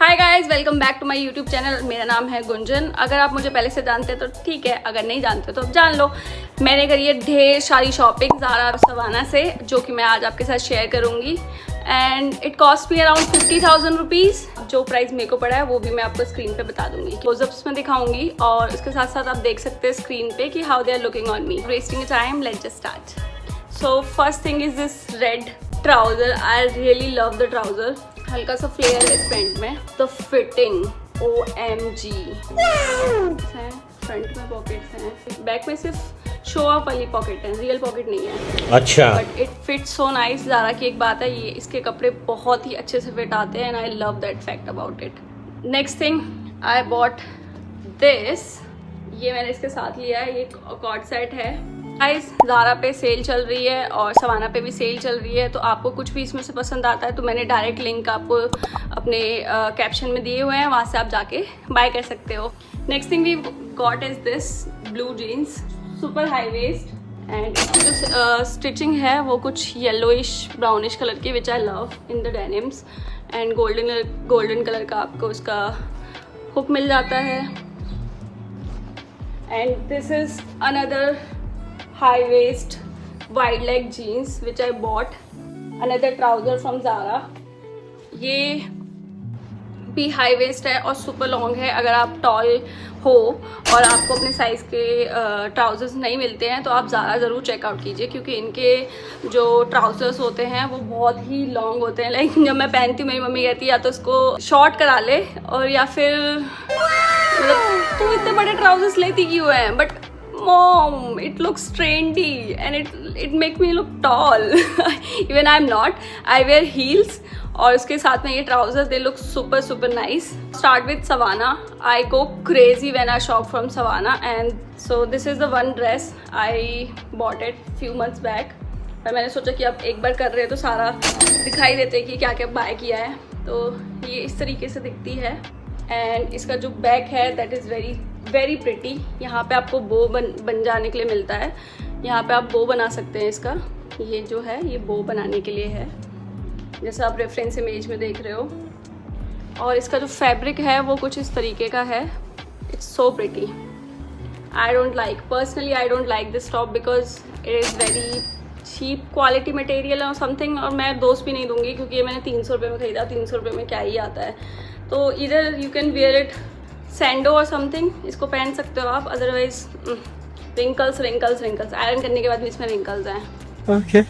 Hi guys, welcome back to my YouTube channel. मेरा नाम है गुंजन। अगर आप मुझे पहले से जानते हैं तो ठीक है, अगर नहीं जानते तो जान लो। मैंने करी है ढेर सारी शॉपिंग ज़ारा और सवाना से, जो कि मैं आज आपके साथ शेयर करूँगी। And it cost me around 50,000 rupees. जो प्राइस मेरे को पड़ा है वो भी मैं आपको स्क्रीन पे बता दूंगी, क्लोजअप्स में दिखाऊंगी, और इसके साथ साथ आप देख सकते हैं स्क्रीन पे कि how they are looking on me. Wasting time, let's just start. So first thing is this red trouser. I really love the trouser. हल्का सा फ्लेयर है इस पैंट में। द फिटिंग OMG है। फ्रंट में पॉकेट्स हैं, बैक में सिर्फ शो ऑफ वाली पॉकेट है, रियल पॉकेट नहीं है। अच्छा, but it fit so nice. Zara की एक बात है, ये इसके कपड़े बहुत ही अच्छे से फिट आते हैं and I love that fact about it. Next thing, I bought this. ये मैंने इसके साथ लिया है, ये कॉर्ड सेट है। गाइस, ज़ारा पे सेल चल रही है और सवाना पे भी सेल चल रही है, तो आपको कुछ भी इसमें से पसंद आता है तो मैंने डायरेक्ट लिंक आपको अपने कैप्शन में दिए हुए हैं, वहाँ से आप जाके बाय कर सकते हो। Next thing we got is this blue jeans, super high waist, and इसकी जो स्टिचिंग है वो कुछ येलोइश ब्राउनिश कलर की, which I love in the denims. And golden colour का आपको इसका हुक मिल जाता है। And this is another high waist wide leg jeans which I bought, another trouser from Zara। ये भी हाई वेस्ट है और सुपर लॉन्ग है। अगर आप टॉल हो और आपको अपने साइज़ के ट्राउजर्स नहीं मिलते हैं तो आप ज़ारा ज़रूर चेकआउट कीजिए, क्योंकि इनके जो ट्राउजर्स होते हैं वो बहुत ही लॉन्ग होते हैं। लाइक जब मैं पहनती हूँ मेरी मम्मी कहती है या तो इसको शॉर्ट करा ले, और या फिर मतलब तू इतने बड़े ट्राउजर्स लेती क्यों हैं। But Mom, it looks trendy and it make me look tall. Even I'm not. I wear heels और उसके साथ में ये trousers, they look super nice. Start with Savana. I go crazy when I shop from Savana, and so this is the one dress I bought it few months back. पर मैंने सोचा कि अब एक बार कर रहे हैं तो सारा दिखाई देते कि क्या क्या बाय किया है। तो ये इस तरीके से दिखती है। एंड इसका जो बैक है दैट इज़ वेरी प्रिटी। यहाँ पे आपको बो बन जाने के लिए मिलता है। यहाँ पे आप बो बना सकते हैं इसका। ये जो है ये बो बनाने के लिए है, जैसा आप रेफरेंस इमेज में देख रहे हो। और इसका जो फैब्रिक है वो कुछ इस तरीके का है। It's so pretty. I don't like this top because it is very cheap quality material और समथिंग, और मैं दोस्त भी नहीं दूंगी क्योंकि ये मैंने 300 रुपये में ख़रीदा। 300 रुपये में क्या ही आता है। तो इधर यू कैन वेयर इट सैंडो और समथिंग, इसको पहन सकते हो आप। अदरवाइज रिंकल्स आयरन करने के बाद भी इसमें रिंकल्स हैं। Okay.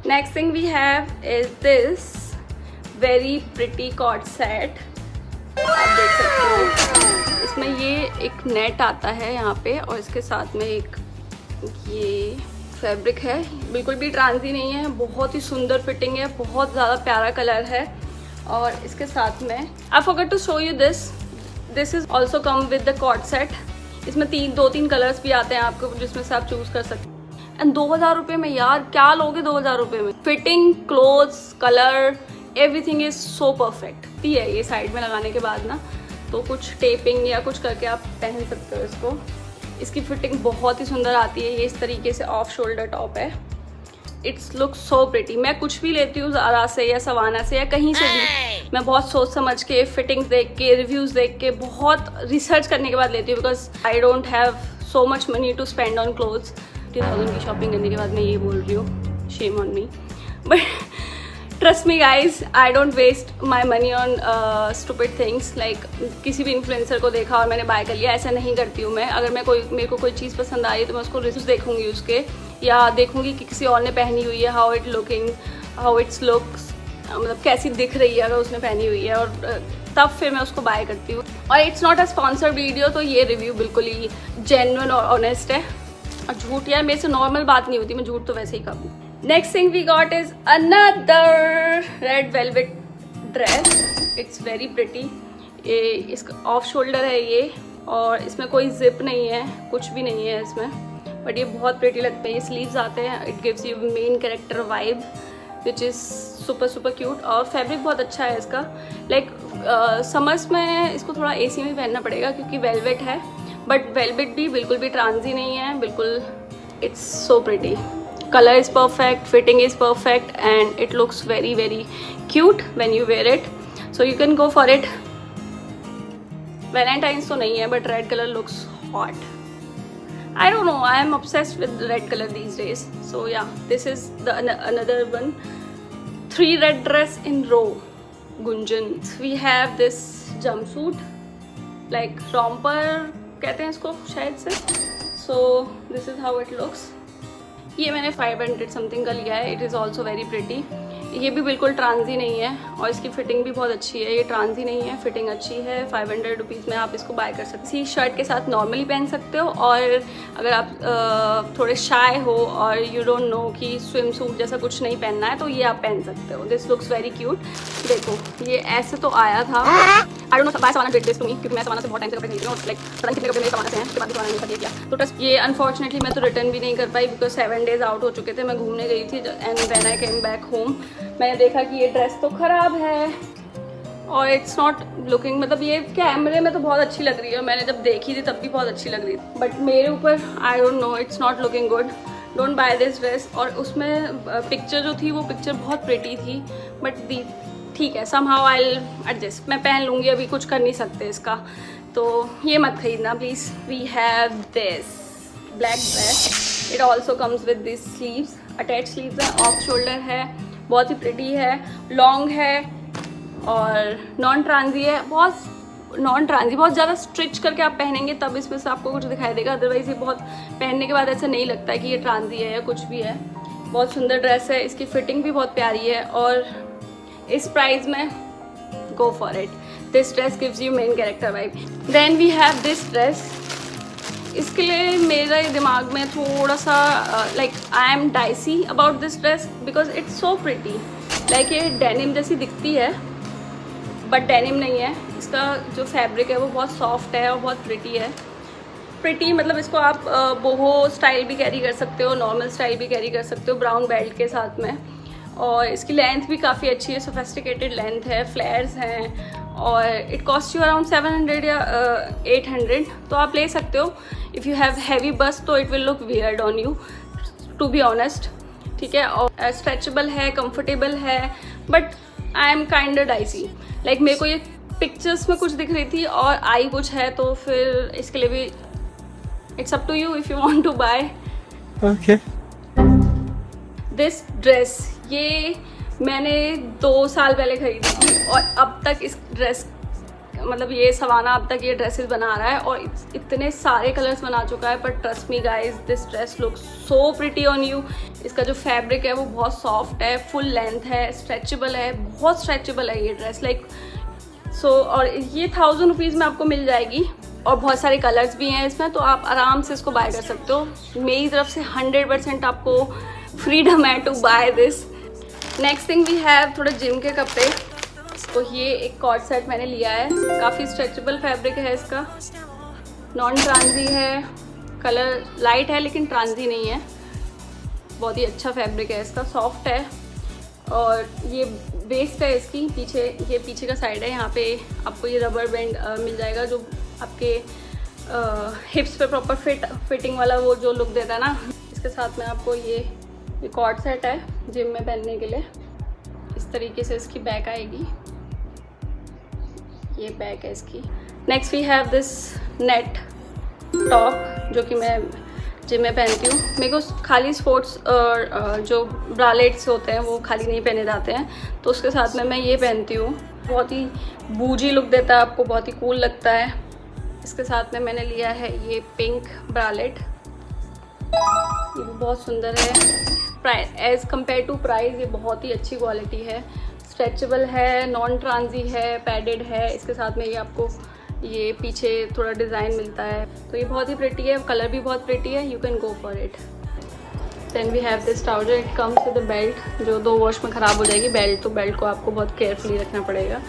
Next thing we have is this very pretty co-ord set. आप देख सकते हो इसमें ये एक नेट आता है यहाँ पे, और इसके साथ में एक ये फैब्रिक है। बिल्कुल भी ट्रांजी नहीं है, बहुत ही सुंदर फिटिंग है, बहुत ज़्यादा प्यारा कलर है। और इसके साथ में I forgot to show you this is also come with the co-ord set. इसमें 2-3 कलर्स भी आते हैं आपको, जिसमें से आप चूज कर सकते हैं। एंड 2,000 रुपये में यार क्या लोगे 2,000 रुपये में। Fitting, clothes, colour, everything is so perfect. है ये साइड में लगाने के बाद ना, तो कुछ टेपिंग या कुछ करके आप पहन सकते हो इसको। इसकी फिटिंग बहुत ही सुंदर आती है। ये इस तरीके से ऑफ शोल्डर टॉप है। It's look so pretty. मैं कुछ भी लेती हूँ ज़ारा से या सवाना से या कहीं से भी, मैं बहुत सोच समझ के, फिटिंग्स देख के, रिव्यूज़ देख के, बहुत रिसर्च करने के बाद लेती हूँ, because I don't have so much money to spend on clothes. 50,000 की शॉपिंग करने के बाद मैं ये बोल रही हूँ, shame on me. But trust me guys, I don't waste my money on stupid things. Like किसी भी इन्फ्लुएंसर को देखा और मैंने बाय कर लिया, ऐसा नहीं करती हूँ मैं। अगर मेरे को कोई चीज़ पसंद आई तो मैं उसको रिव्यूज़ देखूंगी उसके, या देखूंगी कि किसी और ने पहनी हुई है, हाउ इट्स लुक्स, मतलब कैसी दिख रही है अगर उसने पहनी हुई है, और तब फिर मैं उसको बाय करती हूँ। और it's not a sponsored video, तो ये रिव्यू बिल्कुल ही जेन्युइन और ऑनेस्ट है। और झूठ यार मेरे से नॉर्मल बात नहीं होती, मैं झूठ तो वैसे ही कहूँ। Next thing we got is another red velvet dress. It's very pretty. ये इसका ऑफ शोल्डर है ये, और इसमें कोई जिप नहीं है, कुछ भी नहीं है इसमें, बट ये बहुत प्रिटी लगता है। ये स्लीव्स आते हैं। It gives you main character vibe which is super cute. और फैब्रिक बहुत अच्छा है इसका। लाइक समर्स में इसको थोड़ा AC में पहनना पड़ेगा क्योंकि वेलवेट है, बट वेलवेट भी बिल्कुल भी ट्रांजी नहीं है, बिल्कुल। It's so pretty. color is perfect, fitting is perfect, and it looks very cute when you wear it. So you can go for it. Valentine's तो नहीं है but red colour looks hot. I don't know, I am obsessed with red color these days. So yeah, this is the another one. 3 red dress in row. Gunjan. We have this jumpsuit, like romper कहते हैं इसको शायद से. So this is how it looks. ये मैंने 500 something का लिया है. It is also very pretty. ये भी बिल्कुल ट्रांजी नहीं है और इसकी फिटिंग भी बहुत अच्छी है. ये ट्रांजी नहीं है, फिटिंग अच्छी है. 500 रुपीज़ में आप इसको बाय कर सकते हैं. इसी शर्ट के साथ नॉर्मली पहन सकते हो, और अगर आप थोड़े शाय हो और यू डोंट नो कि स्विम सूट जैसा कुछ नहीं पहनना है तो ये आप पहन सकते हो. This looks very cute. देखो ये ऐसे तो आया था. आई डोंट नो बाय सामान डिड दिस टू मी, क्योंकि मैं सामान से बहुत टाइम से कपड़े खरीद रही हूँ. लाइक पता नहीं कितने कपड़े मेरे सामान से हैं, उसके बाद भी सामान नहीं किया. तो ट्रस्ट ये अनफॉर्चुनेटली मैं तो रिटर्न भी नहीं कर पाई बिकॉज 7 डेज आउट हो चुके थे. मैं घूमने गई थी and when I came back home मैंने देखा कि ये ड्रेस तो ख़राब है और इट्स नॉट लुकिंग, मतलब ये कैमरे में तो बहुत अच्छी लग रही है, मैंने जब देखी थी तब भी बहुत अच्छी लग रही थी, बट मेरे ऊपर I don't know, it's not looking good. Don't by this dress. और उसमें पिक्चर जो थी वो पिक्चर बहुत प्रिटी थी, बट दी ठीक है, समहाउ आई विल एडजस्ट. मैं पहन लूँगी, अभी कुछ कर नहीं सकते इसका, तो ये मत खरीदना please. We have this black dress. It also comes with this sleeves, attach sleeves है, ऑफ शोल्डर है, बहुत ही प्रिटी है, लॉन्ग है और नॉन ट्रांजी है. बहुत ज़्यादा स्ट्रिच करके आप पहनेंगे तब इसमें से आपको कुछ दिखाई देगा, अदरवाइज़ ये बहुत पहनने के बाद ऐसा नहीं लगता है कि ये ट्रांजी है या कुछ भी है. बहुत सुंदर ड्रेस है, इसकी फिटिंग भी बहुत प्यारी है और इस प्राइस में go for it. This dress gives you main character vibe. Then we have this dress. इसके लिए मेरे दिमाग में थोड़ा सा like I am dicey about this dress because it's so pretty. Like ये डेनिम जैसी दिखती है बट डेनिम नहीं है. इसका जो फैब्रिक है वो बहुत सॉफ्ट है और बहुत प्रिटी है. प्रिटी मतलब इसको आप बोहो स्टाइल भी कैरी कर सकते हो, नॉर्मल स्टाइल भी कैरी कर सकते हो ब्राउन बेल्ट के साथ में. और इसकी लेंथ भी काफ़ी अच्छी है, सोफिस्टिकेटेड लेंथ है, फ्लेयर्स हैं और इट कॉस्ट यू अराउंड 700 या 800. तो आप ले सकते हो. If you have heavy bust तो it will look weird on you, to be honest. ठीक है, और स्ट्रेचेबल है, कंफर्टेबल है, but I am kind dicey. Like मेरे को ये पिक्चर्स में कुछ दिख रही थी और आई कुछ है, तो फिर इसके लिए भी it's up to you if you want to buy. Okay. This dress ये मैंने 2 साल पहले खरीदी थी और अब तक इस ड्रेस मतलब ये सवाना अब तक ये ड्रेसेस बना रहा है और इतने सारे कलर्स बना चुका है. पर trust me guys, this dress look so pretty on you. इसका जो फैब्रिक है वो बहुत सॉफ्ट है, फुल लेंथ है, स्ट्रेचेबल है, बहुत स्ट्रेचेबल है ये ड्रेस. लाइक सो और ये 1000 रुपीज़ में आपको मिल जाएगी और बहुत सारे कलर्स भी हैं इसमें, तो आप आराम से इसको बाय कर सकते हो. मेरी तरफ से 100% आपको फ्रीडम है to buy this. Next thing we have थोड़े जिम के कपड़े. तो ये एक कॉर्ड सेट मैंने लिया है, काफ़ी स्ट्रेचेबल फैब्रिक है इसका, नॉन ट्रांजी है, कलर लाइट है लेकिन ट्रांजी नहीं है. बहुत ही अच्छा फैब्रिक है इसका, सॉफ्ट है. और ये वेस्ट है इसकी पीछे, ये पीछे का साइड है, यहाँ पे आपको ये रबर बैंड मिल जाएगा जो आपके हिप्स पे प्रॉपर फिटिंग वाला वो जो लुक देता है ना. इसके साथ में आपको ये कॉर्ड सेट है जिम में पहनने के लिए. इस तरीके से इसकी बैक आएगी, ये बैक है इसकी. Next we have this net top जो कि मैं जिम में पहनती हूँ. मेरे को खाली स्पोर्ट्स और जो ब्रालेट्स होते हैं वो खाली नहीं पहने जाते हैं, तो उसके साथ में मैं ये पहनती हूँ. बहुत ही बूजी लुक देता है आपको, बहुत ही कूल लगता है. इसके साथ में मैंने लिया है ये पिंक ब्रालेट, ये भी बहुत सुंदर है. Price as compare to price ये बहुत ही अच्छी क्वालिटी है, स्ट्रेचेबल है, नॉन ट्रांजी है, पैडेड है. इसके साथ में ये आपको ये पीछे थोड़ा डिज़ाइन मिलता है, तो ये बहुत ही प्रिटी है, कलर भी बहुत प्रिटी है. You can go for it. Then we have this trouser. It comes with the belt जो 2 वॉश में ख़राब हो जाएगी बेल्ट, तो बेल्ट को आपको बहुत केयरफुली रखना पड़ेगा.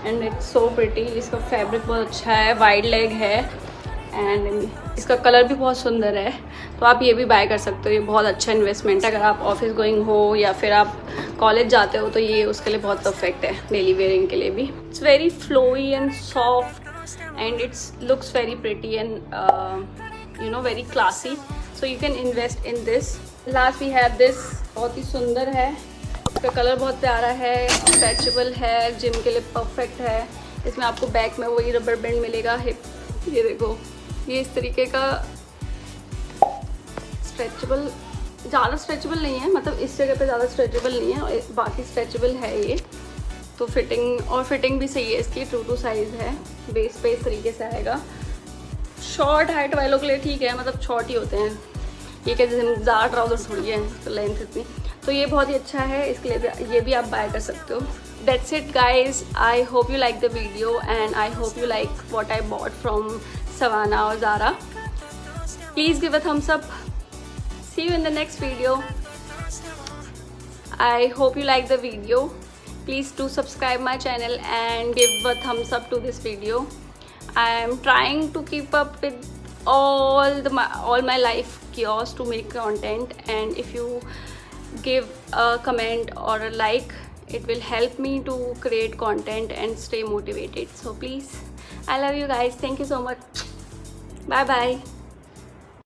And it's so pretty. इसका फैब्रिक बहुत अच्छा है, वाइड लेग है एंड इसका कलर भी बहुत सुंदर है, तो आप ये भी बाय कर सकते हो. ये बहुत अच्छा इन्वेस्टमेंट है. अगर आप ऑफिस गोइंग हो या फिर आप कॉलेज जाते हो तो ये उसके लिए बहुत परफेक्ट है, डेली वेयरिंग के लिए भी. It's very flowy and soft and it's looks very pretty and you know very classy, so you can invest in this. Last we have this, बहुत ही सुंदर है, इसका कलर बहुत प्यारा है, स्ट्रेचेबल है, जिम के लिए परफेक्ट है। इसमें आपको बैक में वही रबर बैंड मिलेगा, हिप, ये देखो ये इस तरीके का स्ट्रेचेबल, ज़्यादा स्ट्रेचेबल नहीं है, मतलब इस जगह पे ज़्यादा स्ट्रेचेबल नहीं है, और बाकी स्ट्रेचेबल है ये। तो फिटिंग भी सही है इसकी, ट्रू टू साइज़ है, बेस पे इस तरीके से आएगा। शॉर्ट हाइट वालों के लिए ठीक है, मतलब शॉर्ट ही होते हैं ये, क्या जैसे ज़्यादा ट्राउजर थोड़ी है तो लेंथ इतनी, तो ये बहुत ही अच्छा है, इसके लिए ये भी आप बाय कर सकते हो। That's it guys, I hope you like the video and I hope you like what I bought from Savannah or Zara. Please give a thumbs up. See you in the next video. I hope you like the video. Please do subscribe my channel and give a thumbs up to this video. I am trying to keep up with all my life chaos to make content, and if you give a comment or a like, it will help me to create content and stay motivated. So please, I love you guys. Thank you so much. Bye bye.